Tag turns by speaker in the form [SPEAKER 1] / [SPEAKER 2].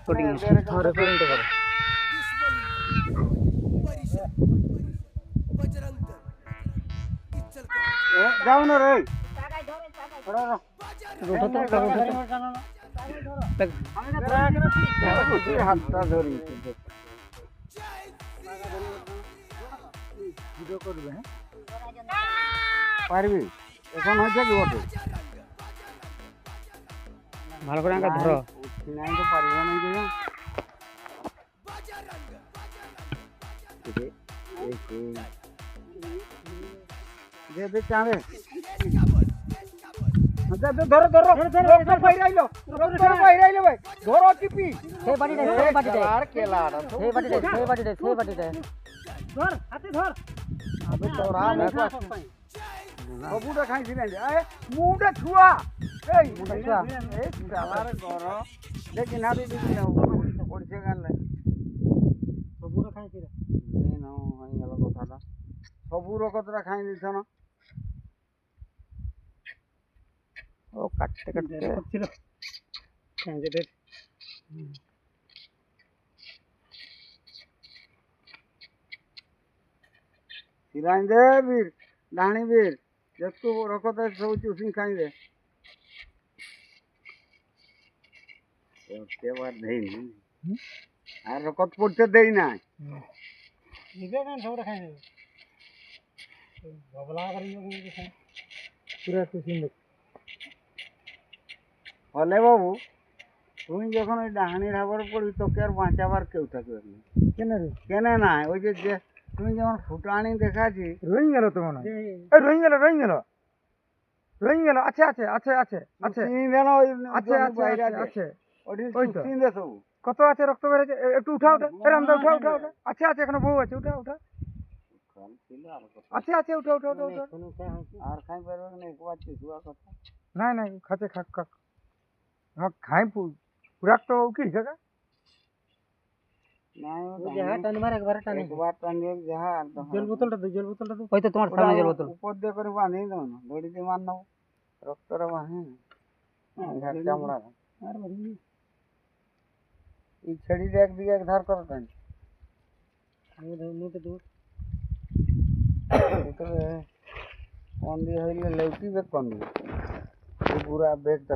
[SPEAKER 1] Coding
[SPEAKER 2] recording তো করো। যাও না রে হাতটা ধরি ভিডিও করবে পারবি এখন হয়েছে কি বটে
[SPEAKER 1] ভালো করে আমাকে ধরো
[SPEAKER 2] নাই তো পারবে না যে চাঁদে ধরো ধরো ধরো বাইরে আইলো বাইরে আইলো ভাই ধরো টিপি
[SPEAKER 1] সেই বাড়িটা
[SPEAKER 2] আর কেলার
[SPEAKER 1] সেই বাড়িটা ধর হাতে ধর
[SPEAKER 2] আবে তোরা সবুটা খাইছি না এ মুটা ছুয়া এই মুটা ছুয়া এই চালার গর দেখি না দিদি না পড়ছে গালে সবুটা খাইছি রে এই নাও হই গেল কথাটা সবুর কতটা খাই দিছ না ও কাটতে কাটতে ছিল যেটা सिराइन दे वीर डाणी वीर जब तू रखो तो सब चूसिंग खाई दे के बार दे नहीं আর রকত পড়তে দেই না নিবে না সব খাই নেবে বাবলা করি খাই পুরো চুসিং দে হলে বাবু তুমি যখন ওই ডাহানির হাবার পড়ি তোকে আর বাঁচাবার কেউ থাকবে না কেন না ওই যে তুমি যেমন ফুটানি দেখাচ্ছি রোহিং গেল তো মনে হয় এই রোহিং গেল আছে আছে আছে আছে আছে আছে আছে আছে ওই তো কত আছে রক্ত বেড়েছে একটু উঠাও এরকম উঠাও আছে আছে এখনো বউ আছে উঠা আছে আছে উঠা আর খাই পারবে না একবার শুয়া কথা না না খাতে খাক খাক আমার খাই পুরাক তো কি জায়গা জল বোতলটা ওই তো তোমার সামনে জল বোতল উপর দিয়ে করে বাঁধি দাও না দড়ি দিয়ে মান নাও রক্তটা বাঁধে চামড়া এই ছেড়ি দিয়ে একদিকে এক ধার করো তাই কোন দিয়ে হইলে লেউটি বেগ কোন দিয়ে পুরা বেগটা